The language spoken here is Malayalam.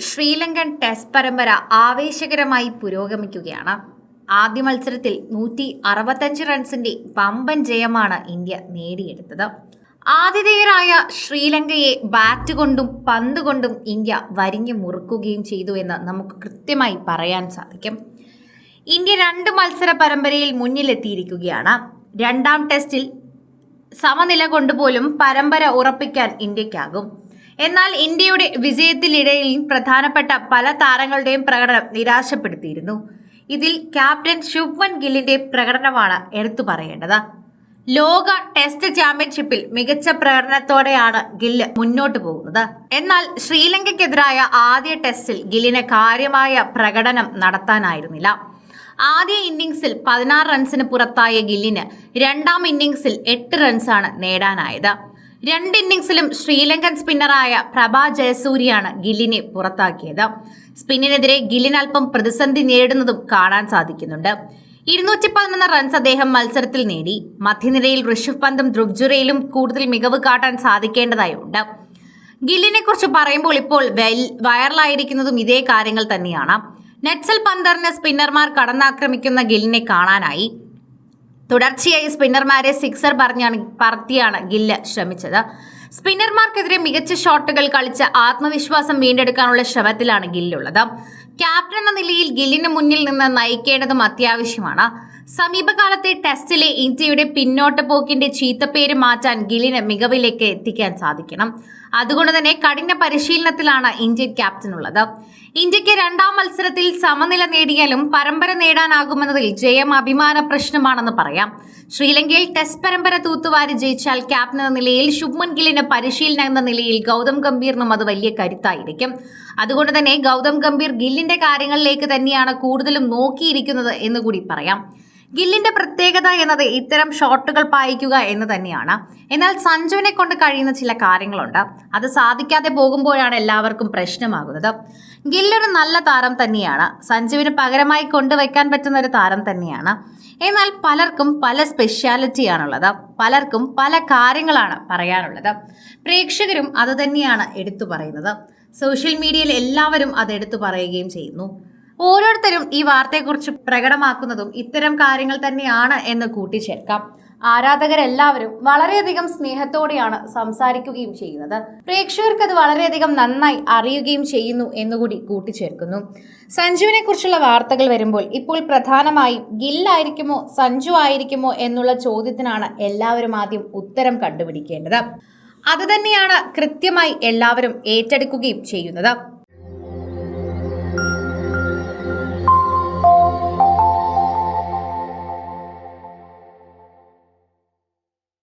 ശ്രീലങ്കൻ ടെസ്റ്റ് പരമ്പര ആവേശകരമായി പുരോഗമിക്കുകയാണ്. ആദ്യ മത്സരത്തിൽ 165 റൺസിന്റെ വമ്പൻ ജയമാണ് ഇന്ത്യ നേടിയെടുത്തത്. ആതിഥേയരായ ശ്രീലങ്കയെ ബാറ്റ് കൊണ്ടും പന്ത് കൊണ്ടും ഇന്ത്യ വരിഞ്ഞു മുറുക്കുകയും ചെയ്തു എന്ന് നമുക്ക് കൃത്യമായി പറയാൻ സാധിക്കും. ഇന്ത്യ 2 മത്സര പരമ്പരയിൽ മുന്നിലെത്തിയിരിക്കുകയാണ്. രണ്ടാം ടെസ്റ്റിൽ സമനില കൊണ്ടുപോലും പരമ്പര ഉറപ്പിക്കാൻ ഇന്ത്യക്കാകും. എന്നാൽ ഇന്ത്യയുടെ വിജയത്തിനിടയിൽ പ്രധാനപ്പെട്ട പല താരങ്ങളുടെയും പ്രകടനം നിരാശപ്പെടുത്തിയിരുന്നു. ഇതിൽ ക്യാപ്റ്റൻ ശുഭ്മൻ ഗില്ലിന്റെ പ്രകടനമാണ് എടുത്തു പറയേണ്ടത്. ലോക ടെസ്റ്റ് ചാമ്പ്യൻഷിപ്പിൽ മികച്ച പ്രകടനത്തോടെയാണ് ഗില്ല് മുന്നോട്ട് പോകുന്നത്. എന്നാൽ ശ്രീലങ്കയ്ക്കെതിരായ ആദ്യ ടെസ്റ്റിൽ ഗില്ലിന് കാര്യമായ പ്രകടനം നടത്താനായിരുന്നില്ല. ആദ്യ ഇന്നിംഗ്സിൽ 16 റൺസിന് പുറത്തായ ഗില്ലിന് രണ്ടാം ഇന്നിംഗ്സിൽ 8 റൺസാണ് നേടാനായത്. 2 ഇന്നിംഗ്സിലും ശ്രീലങ്കൻ സ്പിന്നറായ പ്രഭാ ജയസൂര്യയാണ് ഗില്ലിനെ പുറത്താക്കിയത്. സ്പിന്നിനെതിരെ ഗില്ലിന് അല്പം പ്രതിസന്ധി നേരിടുന്നതും കാണാൻ സാധിക്കുന്നുണ്ട്. 211 റൺസ് അദ്ദേഹം മത്സരത്തിൽ നേടി. മധ്യനിരയിൽ ഋഷഭ് പന്തും ധ്രുവ് കൂടുതൽ മികവ് കാട്ടാൻ സാധിക്കേണ്ടതായുണ്ട്. ഗില്ലിനെ കുറിച്ച് പറയുമ്പോൾ ഇപ്പോൾ വൈറലായിരിക്കുന്നതും ഇതേ കാര്യങ്ങൾ തന്നെയാണ്. നെറ്റ്സൽ പന്തറിന് സ്പിന്നർമാർ കടന്നാക്രമിക്കുന്ന ഗില്ലിനെ കാണാനായി തുടർച്ചയായി സ്പിന്നർമാരെ സിക്സർ പറത്തിയാണ് ഗില്ല് ശ്രമിച്ചത്. സ്പിന്നർമാർക്കെതിരെ മികച്ച ഷോട്ടുകൾ കളിച്ച് ആത്മവിശ്വാസം വീണ്ടെടുക്കാനുള്ള ശ്രമത്തിലാണ് ഗില്ലുള്ളത്. ക്യാപ്റ്റൻ എന്ന നിലയിൽ ഗില്ലിന് മുന്നിൽ നിന്ന് നയിക്കേണ്ടതും അത്യാവശ്യമാണ്. സമീപകാലത്തെ ടെസ്റ്റിലെ ഇന്ത്യയുടെ പിന്നോട്ട് പോക്കിന്റെ ചീത്തപ്പേര് മാറ്റാൻ ഗില്ലിന് മികവിലേക്ക് എത്തിക്കാൻ സാധിക്കണം. അതുകൊണ്ട് തന്നെ കഠിന പരിശീലനത്തിലാണ് ഇന്ത്യൻ ക്യാപ്റ്റൻ ഉള്ളത്. ഇന്ത്യക്ക് രണ്ടാം മത്സരത്തിൽ സമനില നേടിയാലും പരമ്പര നേടാനാകുമെന്നതിൽ ജയം അഭിമാന പ്രശ്നമാണെന്ന് പറയാം. ശ്രീലങ്കയിൽ ടെസ്റ്റ് പരമ്പര തൂത്തുവാരി ജയിച്ചാൽ ക്യാപ്റ്റൻ എന്ന നിലയിൽ ശുഭ്മൻ ഗില്ലിന് പരിശീലനം എന്ന നിലയിൽ ഗൗതം ഗംഭീറിനും അത് വലിയ കരുത്തായിരിക്കും. അതുകൊണ്ട് തന്നെ ഗൗതം ഗംഭീർ ഗില്ലിന്റെ കാര്യങ്ങളിലേക്ക് തന്നെയാണ് കൂടുതലും നോക്കിയിരിക്കുന്നത് എന്ന് കൂടി പറയാം. ഗില്ലിന്റെ പ്രത്യേകത എന്നത് ഇത്തരം ഷോട്ടുകൾ പായിക്കുക എന്ന് തന്നെയാണ്. എന്നാൽ സഞ്ജുവിനെ കൊണ്ട് കഴിയുന്ന ചില കാര്യങ്ങളുണ്ട്. അത് സാധിക്കാതെ പോകുമ്പോഴാണ് എല്ലാവർക്കും പ്രശ്നമാകുന്നത്. ഗില്ലൊരു നല്ല താരം തന്നെയാണ്. സഞ്ജുവിന് പകരമായി കൊണ്ടുവയ്ക്കാൻ പറ്റുന്ന ഒരു താരം തന്നെയാണ്. എന്നാൽ പലർക്കും പല സ്പെഷ്യാലിറ്റിയാണുള്ളത്. പലർക്കും പല കാര്യങ്ങളാണ് പറയാനുള്ളത്. പ്രേക്ഷകരും അത് തന്നെയാണ് എടുത്തു പറയുന്നത്. സോഷ്യൽ മീഡിയയിൽ എല്ലാവരും അത് എടുത്തു പറയുകയും ചെയ്യുന്നു. ഓരോരുത്തരും ഈ വാർത്തയെക്കുറിച്ച് പ്രകടമാക്കുന്നതും ഇത്തരം കാര്യങ്ങൾ തന്നെയാണ് എന്ന് കൂട്ടിച്ചേർക്കാം. ആരാധകരെല്ലാവരും വളരെയധികം സ്നേഹത്തോടെയാണ് സംസാരിക്കുകയും ചെയ്യുന്നത്. പ്രേക്ഷകർക്ക് അത് വളരെയധികം നന്നായി അറിയുകയും ചെയ്യുന്നു എന്നുകൂടി കൂട്ടിച്ചേർക്കുന്നു. സഞ്ജുവിനെ കുറിച്ചുള്ള വാർത്തകൾ വരുമ്പോൾ ഇപ്പോൾ പ്രധാനമായും ഗില്ലായിരിക്കുമോ സഞ്ജു ആയിരിക്കുമോ എന്നുള്ള ചോദ്യത്തിനാണ് എല്ലാവരും ആദ്യം ഉത്തരം കണ്ടുപിടിക്കേണ്ടത്. അത് തന്നെയാണ് കൃത്യമായി എല്ലാവരും ഏറ്റെടുക്കുകയും ചെയ്യുന്നത്.